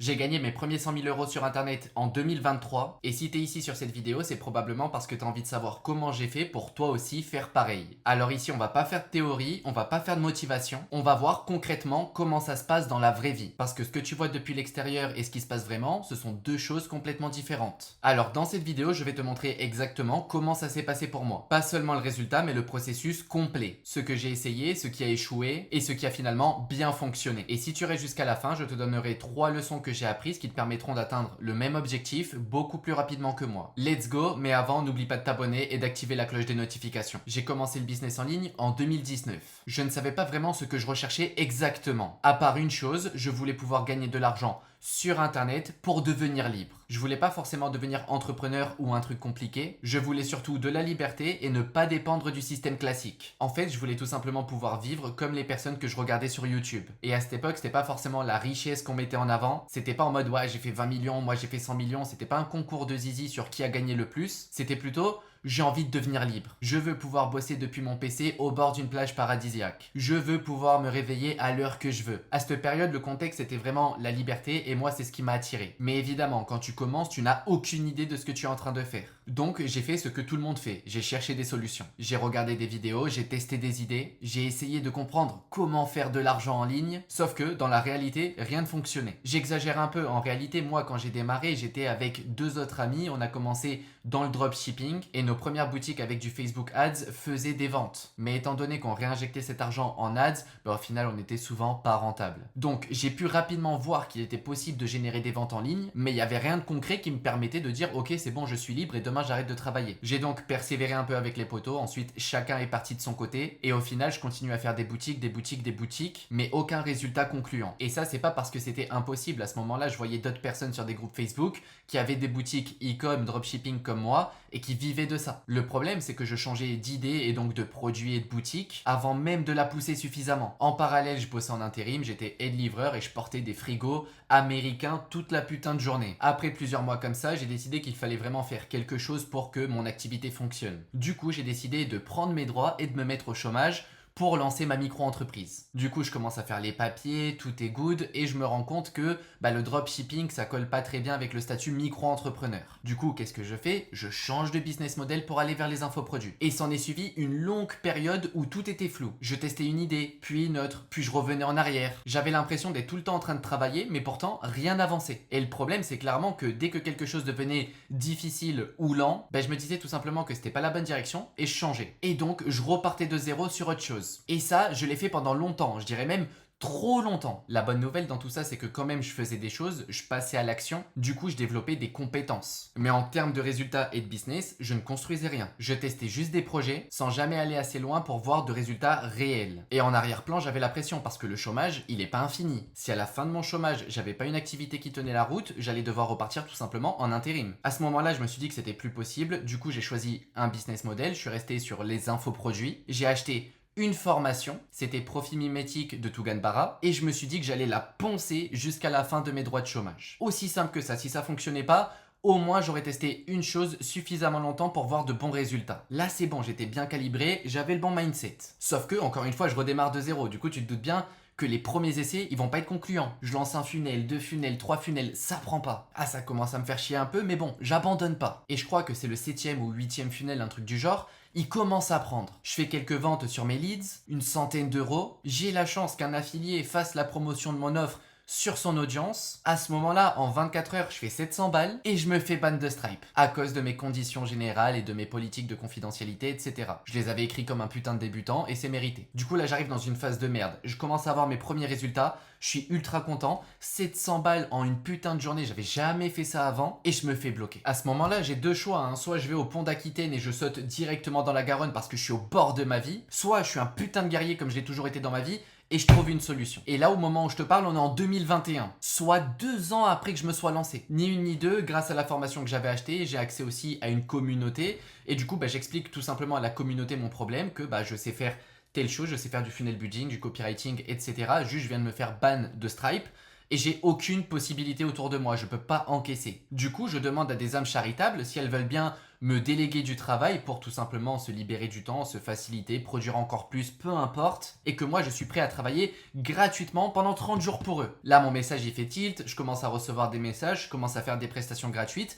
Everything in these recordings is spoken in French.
J'ai gagné mes premiers 100 000 euros sur internet en 2023 et si t'es ici sur cette vidéo, c'est probablement parce que t'as envie de savoir comment j'ai fait pour toi aussi faire pareil. Alors ici, on va pas faire de théorie, on va pas faire de motivation, on va voir concrètement comment ça se passe dans la vraie vie. Parce que ce que tu vois depuis l'extérieur et ce qui se passe vraiment, ce sont deux choses complètement différentes. Alors dans cette vidéo, je vais te montrer exactement comment ça s'est passé pour moi. Pas seulement le résultat, mais le processus complet. Ce que j'ai essayé, ce qui a échoué et ce qui a finalement bien fonctionné. Et si tu restes jusqu'à la fin, je te donnerai 3 leçons que j'ai apprises qui te permettront d'atteindre le même objectif beaucoup plus rapidement que moi. Let's go, mais avant, n'oublie pas de t'abonner et d'activer la cloche des notifications. J'ai commencé le business en ligne en 2019. Je ne savais pas vraiment ce que je recherchais exactement. À part une chose, je voulais pouvoir gagner de l'argent sur internet pour devenir libre. Je voulais pas forcément devenir entrepreneur ou un truc compliqué, je voulais surtout de la liberté et ne pas dépendre du système classique. En fait, je voulais tout simplement pouvoir vivre comme les personnes que je regardais sur YouTube. Et à cette époque, c'était pas forcément la richesse qu'on mettait en avant, c'était pas en mode ouais, j'ai fait 20 millions, moi j'ai fait 100 millions, c'était pas un concours de zizi sur qui a gagné le plus, c'était plutôt j'ai envie de devenir libre. Je veux pouvoir bosser depuis mon PC au bord d'une plage paradisiaque. Je veux pouvoir me réveiller à l'heure que je veux. À cette période, le contexte était vraiment la liberté et moi, c'est ce qui m'a attiré. Mais évidemment, quand tu commences, tu n'as aucune idée de ce que tu es en train de faire. Donc, j'ai fait ce que tout le monde fait. J'ai cherché des solutions. J'ai regardé des vidéos, j'ai testé des idées, j'ai essayé de comprendre comment faire de l'argent en ligne, sauf que dans la réalité, rien ne fonctionnait. J'exagère un peu. En réalité, moi, quand j'ai démarré, j'étais avec 2 autres amis. On a commencé dans le dropshipping et nos premières boutiques avec du Facebook Ads faisaient des ventes. Mais étant donné qu'on réinjectait cet argent en ads, au final on était souvent pas rentable. Donc j'ai pu rapidement voir qu'il était possible de générer des ventes en ligne, mais il n'y avait rien de concret qui me permettait de dire ok c'est bon je suis libre et demain j'arrête de travailler. J'ai donc persévéré un peu avec les potos, ensuite chacun est parti de son côté et au final je continue à faire des boutiques, mais aucun résultat concluant. Et ça c'est pas parce que c'était impossible, à ce moment-là je voyais d'autres personnes sur des groupes Facebook qui avaient des boutiques e-com, dropshipping comme moi et qui vivaient de ça. Le problème, c'est que je changeais d'idée et donc de produit et de boutique avant même de la pousser suffisamment. En parallèle, je bossais en intérim, j'étais aide livreur et je portais des frigos américains toute la putain de journée. Après plusieurs mois comme ça, j'ai décidé qu'il fallait vraiment faire quelque chose pour que mon activité fonctionne. Du coup, j'ai décidé de prendre mes droits et de me mettre au chômage pour lancer ma micro-entreprise. Du coup, je commence à faire les papiers, tout est good et je me rends compte que le dropshipping, ça colle pas très bien avec le statut micro-entrepreneur. Du coup, qu'est-ce que je fais? Je change de business model pour aller vers les infoproduits. Et s'en est suivi une longue période où tout était flou. Je testais une idée, puis une autre, puis je revenais en arrière. J'avais l'impression d'être tout le temps en train de travailler, mais pourtant rien n'avançait. Et le problème, c'est clairement que dès que quelque chose devenait difficile ou lent, je me disais tout simplement que c'était pas la bonne direction et je changeais. Et donc, je repartais de zéro sur autre chose. Et ça, je l'ai fait pendant longtemps, je dirais même trop longtemps. La bonne nouvelle dans tout ça, c'est que quand même je faisais des choses, je passais à l'action, du coup je développais des compétences. Mais en termes de résultats et de business, je ne construisais rien. Je testais juste des projets sans jamais aller assez loin pour voir de résultats réels. Et en arrière-plan, j'avais la pression parce que le chômage, il est pas infini. Si à la fin de mon chômage, j'avais pas une activité qui tenait la route, j'allais devoir repartir tout simplement en intérim. À ce moment-là, je me suis dit que c'était plus possible, du coup j'ai choisi un business model, je suis resté sur les infoproduits, j'ai acheté une formation, c'était profit mimétique de Tugan Barra, et je me suis dit que j'allais la poncer jusqu'à la fin de mes droits de chômage. Aussi simple que ça, si ça fonctionnait pas, au moins j'aurais testé une chose suffisamment longtemps pour voir de bons résultats. Là c'est bon, j'étais bien calibré, j'avais le bon mindset. Sauf que, encore une fois, je redémarre de zéro, du coup tu te doutes bien que les premiers essais, ils vont pas être concluants. Je lance un funnel, 2 funnels, 3 funnels, ça prend pas. Ah, ça commence à me faire chier un peu, mais bon, j'abandonne pas. Et je crois que c'est le 7e ou 8e funnel, un truc du genre, il commence à prendre. Je fais quelques ventes sur mes leads, une centaine d'euros. J'ai la chance qu'un affilié fasse la promotion de mon offre sur son audience. À ce moment-là, en 24 heures, je fais 700 balles et je me fais ban de Stripe à cause de mes conditions générales et de mes politiques de confidentialité, etc. Je les avais écrits comme un putain de débutant et c'est mérité. Du coup, là, j'arrive dans une phase de merde. Je commence à avoir mes premiers résultats. Je suis ultra content. 700 balles en une putain de journée, j'avais jamais fait ça avant et je me fais bloquer. À ce moment-là, j'ai deux choix. Soit je vais au pont d'Aquitaine et je saute directement dans la Garonne parce que je suis au bord de ma vie. Soit je suis un putain de guerrier comme je l'ai toujours été dans ma vie et je trouve une solution. Et là, au moment où je te parle, on est en 2021, soit 2 ans après que je me sois lancé. Ni une ni deux, grâce à la formation que j'avais achetée, j'ai accès aussi à une communauté. Et du coup, j'explique tout simplement à la communauté mon problème, que je sais faire telle chose, je sais faire du funnel building, du copywriting, etc. Juste, je viens de me faire ban de Stripe. et j'ai aucune possibilité autour de moi, je peux pas encaisser. Du coup, je demande à des âmes charitables si elles veulent bien me déléguer du travail pour tout simplement se libérer du temps, se faciliter, produire encore plus, peu importe, et que moi je suis prêt à travailler gratuitement pendant 30 jours pour eux. Là, mon message il fait tilt, je commence à recevoir des messages, je commence à faire des prestations gratuites.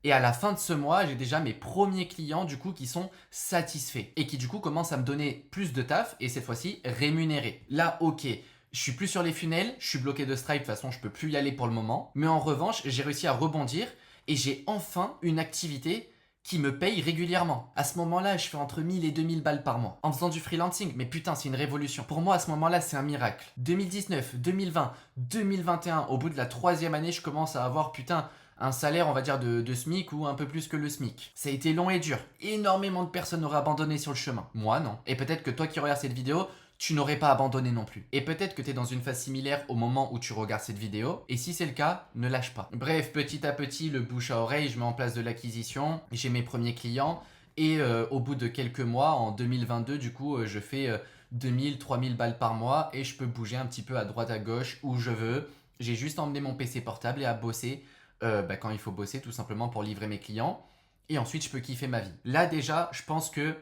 Et à la fin de ce mois, j'ai déjà mes premiers clients du coup qui sont satisfaits et qui du coup commencent à me donner plus de taf et cette fois-ci rémunérés. Là, ok, je suis plus sur les funnels, je suis bloqué de Stripe, de toute façon je peux plus y aller pour le moment. Mais en revanche, j'ai réussi à rebondir et j'ai enfin une activité qui me paye régulièrement. À ce moment-là, je fais entre 1000 et 2000 balles par mois en faisant du freelancing. Mais putain, c'est une révolution. Pour moi, à ce moment-là, c'est un miracle. 2019, 2020, 2021, au bout de la 3e année, je commence à avoir putain un salaire, on va dire, de SMIC ou un peu plus que le SMIC. Ça a été long et dur. Énormément de personnes auraient abandonné sur le chemin. Moi, non. Et peut-être que toi qui regardes cette vidéo, tu n'aurais pas abandonné non plus. Et peut-être que tu es dans une phase similaire au moment où tu regardes cette vidéo. Et si c'est le cas, ne lâche pas. Bref, petit à petit, le bouche à oreille, je mets en place de l'acquisition. J'ai mes premiers clients. Et au bout de quelques mois, en 2022, du coup, je fais 2000, 3000 balles par mois. Et je peux bouger un petit peu à droite, à gauche, où je veux. J'ai juste emmené mon PC portable et à bosser quand il faut bosser, tout simplement pour livrer mes clients. Et ensuite, je peux kiffer ma vie. Là, déjà, je pense que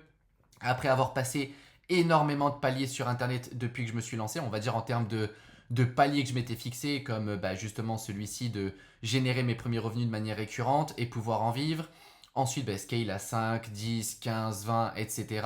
après avoir passé énormément de paliers sur internet depuis que je me suis lancé, on va dire en termes de paliers que je m'étais fixé, comme justement celui-ci de générer mes premiers revenus de manière récurrente et pouvoir en vivre. Ensuite, scale à 5, 10, 15, 20, etc.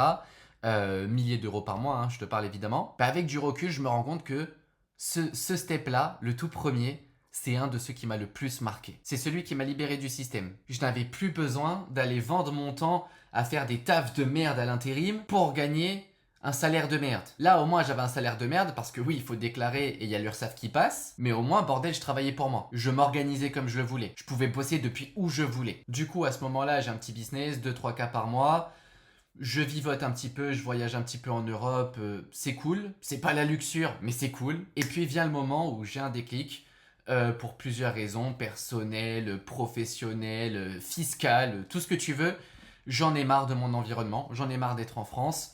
Milliers d'euros par mois, hein, je te parle évidemment. Avec du recul, je me rends compte que ce step-là, le tout premier, c'est un de ceux qui m'a le plus marqué. C'est celui qui m'a libéré du système. Je n'avais plus besoin d'aller vendre mon temps à faire des tafs de merde à l'intérim pour gagner un salaire de merde. Là, au moins, j'avais un salaire de merde parce que oui, il faut déclarer et il y a l'URSSAF qui passe. Mais au moins, bordel, je travaillais pour moi. Je m'organisais comme je le voulais. Je pouvais bosser depuis où je voulais. Du coup, à ce moment-là, j'ai un petit business, 2-3 cas par mois. Je vivote un petit peu, je voyage un petit peu en Europe. C'est cool. C'est pas la luxure, mais c'est cool. Et puis vient le moment où j'ai un déclic. Pour plusieurs raisons, personnelles, professionnelles, fiscales, tout ce que tu veux. J'en ai marre de mon environnement, j'en ai marre d'être en France.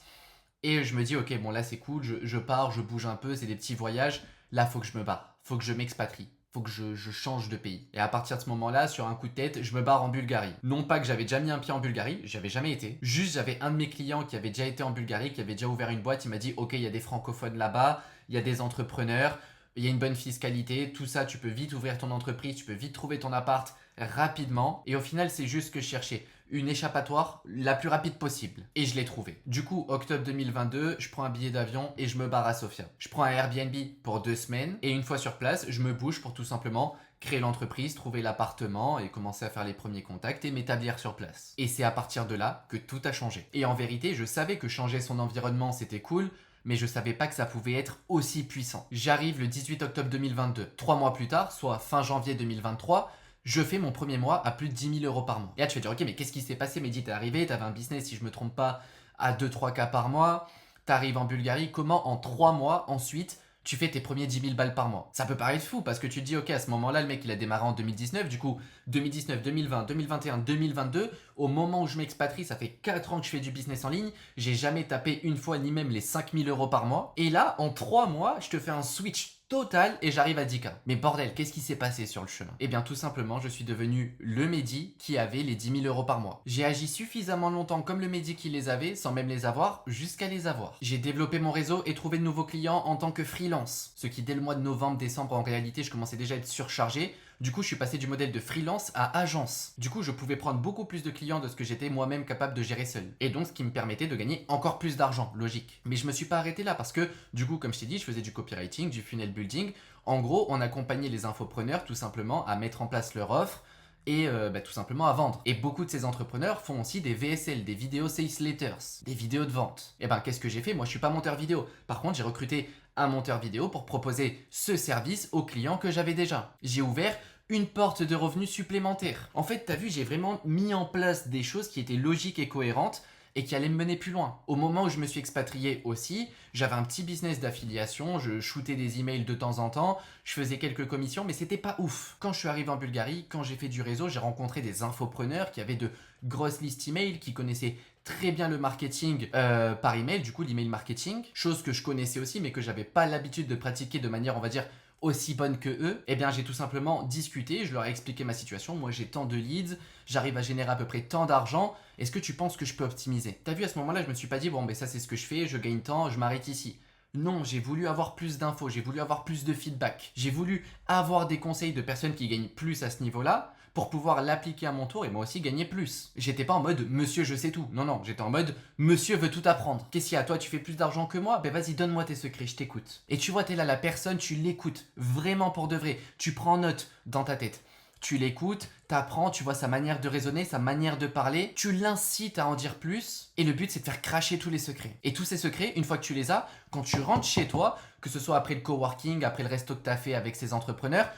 Et je me dis, ok, bon là c'est cool, je pars, je bouge un peu, c'est des petits voyages. Là, faut que je me barre, faut que je m'expatrie, faut que je change de pays. Et à partir de ce moment-là, sur un coup de tête, je me barre en Bulgarie. Non pas que j'avais déjà mis un pied en Bulgarie, j'avais jamais été. Juste, j'avais un de mes clients qui avait déjà été en Bulgarie, qui avait déjà ouvert une boîte. Il m'a dit, ok, il y a des francophones là-bas, il y a des entrepreneurs. Il y a une bonne fiscalité, tout ça, tu peux vite ouvrir ton entreprise, tu peux vite trouver ton appart rapidement. Et au final, c'est juste ce que je cherchais, une échappatoire la plus rapide possible. Et je l'ai trouvé. Du coup, octobre 2022, je prends un billet d'avion et je me barre à Sofia. Je prends un Airbnb pour 2 semaines et une fois sur place, je me bouge pour tout simplement créer l'entreprise, trouver l'appartement et commencer à faire les premiers contacts et m'établir sur place. Et c'est à partir de là que tout a changé. Et en vérité, je savais que changer son environnement, c'était cool, mais je savais pas que ça pouvait être aussi puissant. J'arrive le 18 octobre 2022. 3 mois plus tard, soit fin janvier 2023, je fais mon premier mois à plus de 10 000 euros par mois. Et là, tu vas dire, ok, mais qu'est-ce qui s'est passé, Mehdi? T'es arrivé, t'avais un business, si je me trompe pas, à 2-3 cas par mois. T'arrives en Bulgarie. Comment en 3 mois, ensuite, tu fais tes premiers 10 000 balles par mois? Ça peut paraître fou parce que tu te dis, ok, à ce moment-là, le mec, il a démarré en 2019. Du coup, 2019, 2020, 2021, 2022, au moment où je m'expatrie, ça fait 4 ans que je fais du business en ligne. J'ai jamais tapé une fois ni même les 5 000 euros par mois. Et là, en 3 mois, je te fais un switch total et j'arrive à 10K. Mais bordel, qu'est-ce qui s'est passé sur le chemin? Eh bien, tout simplement, je suis devenu le Mehdi qui avait les 10 000 euros par mois. J'ai agi suffisamment longtemps comme le Mehdi qui les avait, sans même les avoir, jusqu'à les avoir. J'ai développé mon réseau et trouvé de nouveaux clients en tant que freelance. Ce qui, dès le mois de novembre, décembre, en réalité, je commençais déjà à être surchargé. Du coup, je suis passé du modèle de freelance à agence. Du coup, je pouvais prendre beaucoup plus de clients de ce que j'étais moi-même capable de gérer seul. Et donc, ce qui me permettait de gagner encore plus d'argent, logique. Mais je me suis pas arrêté là parce que, du coup, comme je t'ai dit, je faisais du copywriting, du funnel building. En gros, on accompagnait les infopreneurs tout simplement à mettre en place leur offre et tout simplement à vendre. Et beaucoup de ces entrepreneurs font aussi des VSL, des Video Sales Letters, des vidéos de vente. Et qu'est-ce que j'ai fait? Moi, je suis pas monteur vidéo. Par contre, j'ai recruté un monteur vidéo pour proposer ce service aux clients que j'avais déjà. J'ai ouvert une porte de revenus supplémentaire. En fait, t'as vu, j'ai vraiment mis en place des choses qui étaient logiques et cohérentes et qui allaient me mener plus loin. Au moment où je me suis expatrié aussi, j'avais un petit business d'affiliation, je shootais des emails de temps en temps, je faisais quelques commissions, mais c'était pas ouf. Quand je suis arrivé en Bulgarie, quand j'ai fait du réseau, j'ai rencontré des infopreneurs qui avaient de grosses listes email, qui connaissaient très bien le marketing par email, du coup l'email marketing, chose que je connaissais aussi mais que j'avais pas l'habitude de pratiquer de manière, on va dire, aussi bonne que eux, eh bien j'ai tout simplement discuté, je leur ai expliqué ma situation, moi j'ai tant de leads, j'arrive à générer à peu près tant d'argent, est-ce que tu penses que je peux optimiser? T'as vu, à ce moment-là, je me suis pas dit, bon, ben ça c'est ce que je fais, je gagne tant, je m'arrête ici. Non, j'ai voulu avoir plus d'infos, j'ai voulu avoir plus de feedback, j'ai voulu avoir des conseils de personnes qui gagnent plus à ce niveau-là pour pouvoir l'appliquer à mon tour et moi aussi gagner plus. J'étais pas en mode monsieur je sais tout, non non, j'étais en mode monsieur veut tout apprendre. Qu'est-ce qu'il y a, toi tu fais plus d'argent que moi? Ben vas-y donne-moi tes secrets, je t'écoute. Et tu vois, t'es là la personne, tu l'écoutes vraiment pour de vrai, tu prends note dans ta tête. Tu l'écoutes, t'apprends, tu vois sa manière de raisonner, sa manière de parler, tu l'incites à en dire plus, et le but c'est de faire cracher tous les secrets. Et tous ces secrets, une fois que tu les as, quand tu rentres chez toi, que ce soit après le coworking, après le resto que t'as fait avec ces entrepreneurs,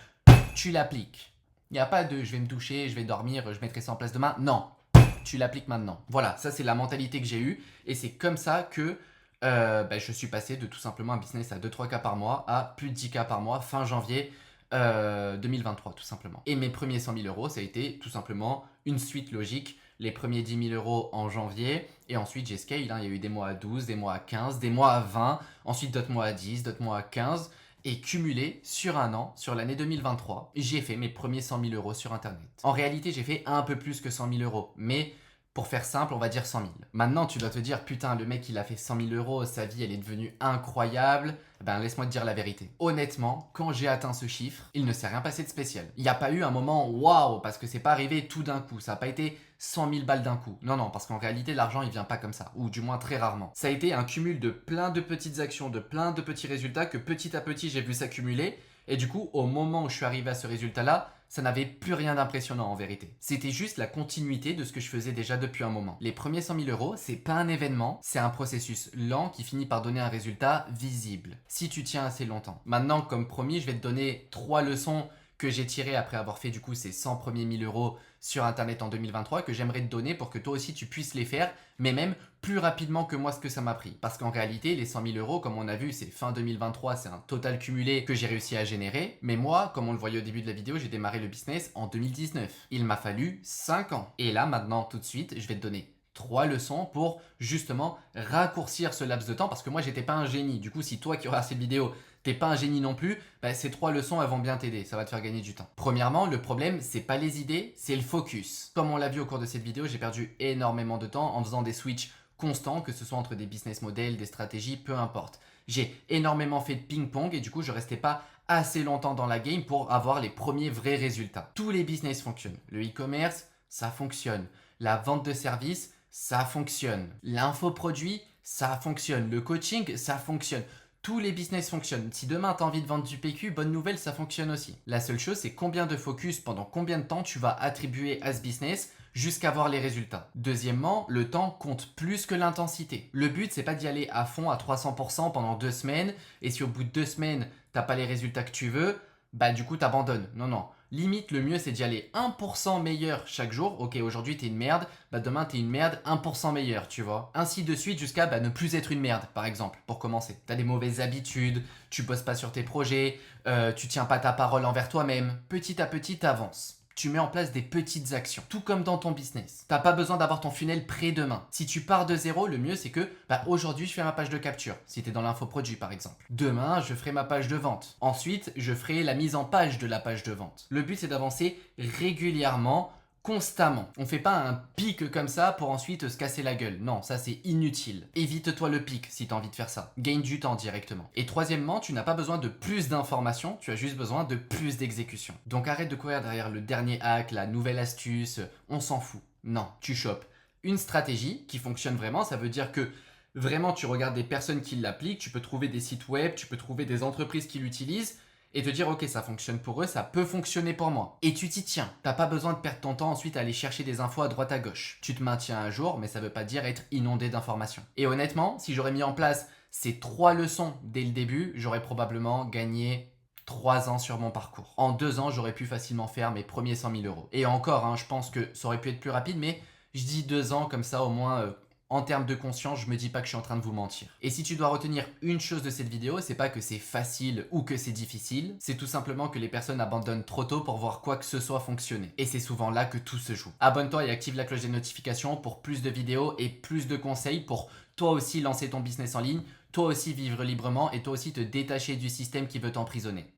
tu l'appliques. Il n'y a pas de je vais me doucher, je vais dormir, je mettrai ça en place demain. Non, tu l'appliques maintenant. Voilà, ça c'est la mentalité que j'ai eue, et c'est comme ça que je suis passé de tout simplement un business à 2-3K par mois à plus de 10K par mois fin janvier 2023 tout simplement. Et mes premiers 100 000 euros, ça a été tout simplement une suite logique. Les premiers 10 000 euros en janvier et ensuite j'ai scale. Il y a eu des mois à 12, des mois à 15, des mois à 20, ensuite d'autres mois à 10, d'autres mois à 15 et cumulé sur un an, sur l'année 2023, j'ai fait mes premiers 100 000 euros sur Internet. En réalité, j'ai fait un peu plus que 100 000 euros, mais pour faire simple, on va dire 100 000. Maintenant, tu dois te dire, putain, le mec, il a fait 100 000 euros, sa vie, elle est devenue incroyable. Ben, laisse-moi te dire la vérité. Honnêtement, quand j'ai atteint ce chiffre, il ne s'est rien passé de spécial. Il n'y a pas eu un moment waouh, parce que c'est pas arrivé tout d'un coup. Ça n'a pas été 100 000 balles d'un coup. Non, non, parce qu'en réalité, l'argent, il vient pas comme ça. Ou du moins très rarement. Ça a été un cumul de plein de petites actions, de plein de petits résultats que petit à petit, j'ai vu s'accumuler. Et du coup, au moment où je suis arrivé à ce résultat-là, ça n'avait plus rien d'impressionnant en vérité. C'était juste la continuité de ce que je faisais déjà depuis un moment. Les premiers 100 000 euros, c'est pas un événement, c'est un processus lent qui finit par donner un résultat visible, si tu tiens assez longtemps. Maintenant, comme promis, je vais te donner 3 leçons que j'ai tirées après avoir fait du coup ces 100 premiers 1000 euros sur Internet en 2023 que j'aimerais te donner pour que toi aussi tu puisses les faire, mais même plus rapidement que moi ce que ça m'a pris. Parce qu'en réalité, les 100 000 euros, comme on a vu, c'est fin 2023, c'est un total cumulé que j'ai réussi à générer. Mais moi, comme on le voyait au début de la vidéo, j'ai démarré le business en 2019. Il m'a fallu 5 ans. Et là, maintenant, tout de suite, je vais te donner 3 leçons pour justement raccourcir ce laps de temps parce que moi j'étais pas un génie. Du coup, si toi qui regardes cette vidéo, t'es pas un génie non plus, ces 3 leçons elles vont bien t'aider, ça va te faire gagner du temps. Premièrement, le problème c'est pas les idées, c'est le focus. Comme on l'a vu au cours de cette vidéo, j'ai perdu énormément de temps en faisant des switches constants, que ce soit entre des business models, des stratégies, peu importe. J'ai énormément fait de ping-pong et du coup je restais pas assez longtemps dans la game pour avoir les premiers vrais résultats. Tous les business fonctionnent. Le e-commerce, ça fonctionne. La vente de services, ça fonctionne. L'infoproduit, ça fonctionne. Le coaching, ça fonctionne. Tous les business fonctionnent. Si demain tu as envie de vendre du PQ, bonne nouvelle, ça fonctionne aussi. La seule chose, c'est combien de focus pendant combien de temps tu vas attribuer à ce business jusqu'à voir les résultats. Deuxièmement, le temps compte plus que l'intensité. Le but, c'est pas d'y aller à fond à 300% pendant 2 semaines et si au bout de 2 semaines, t'as pas les résultats que tu veux, du coup t'abandonnes. Non, non. Limite, le mieux c'est d'y aller 1% meilleur chaque jour. Ok, aujourd'hui t'es une merde, demain t'es une merde 1% meilleur, tu vois. Ainsi de suite jusqu'à ne plus être une merde, par exemple, pour commencer. T'as des mauvaises habitudes, tu bosses pas sur tes projets, tu tiens pas ta parole envers toi-même. Petit à petit, t'avances. Tu mets en place des petites actions, tout comme dans ton business. T'as pas besoin d'avoir ton funnel prêt demain. Si tu pars de zéro, le mieux c'est que aujourd'hui je fais ma page de capture, si t'es dans l'infoproduit par exemple. Demain, je ferai ma page de vente. Ensuite, je ferai la mise en page de la page de vente. Le but c'est d'avancer régulièrement, constamment. On fait pas un pic comme ça pour ensuite se casser la gueule. Non, ça c'est inutile. Évite-toi le pic si tu as envie de faire ça. Gagne du temps directement. Et troisièmement, tu n'as pas besoin de plus d'informations, tu as juste besoin de plus d'exécution. Donc arrête de courir derrière le dernier hack, la nouvelle astuce, on s'en fout. Non, tu chopes une stratégie qui fonctionne vraiment, ça veut dire que vraiment tu regardes des personnes qui l'appliquent, tu peux trouver des sites web, tu peux trouver des entreprises qui l'utilisent et te dire ok ça fonctionne pour eux, ça peut fonctionner pour moi. Et tu t'y tiens. T'as pas besoin de perdre ton temps ensuite à aller chercher des infos à droite à gauche. Tu te maintiens à jour, mais ça veut pas dire être inondé d'informations. Et honnêtement, si j'aurais mis en place ces 3 leçons dès le début, j'aurais probablement gagné 3 ans sur mon parcours. En 2 ans, j'aurais pu facilement faire mes premiers 100 000 euros. Et encore, je pense que ça aurait pu être plus rapide, mais je dis 2 ans comme ça au moins... En termes de conscience, je me dis pas que je suis en train de vous mentir. Et si tu dois retenir une chose de cette vidéo, c'est pas que c'est facile ou que c'est difficile, c'est tout simplement que les personnes abandonnent trop tôt pour voir quoi que ce soit fonctionner. Et c'est souvent là que tout se joue. Abonne-toi et active la cloche des notifications pour plus de vidéos et plus de conseils pour toi aussi lancer ton business en ligne, toi aussi vivre librement et toi aussi te détacher du système qui veut t'emprisonner.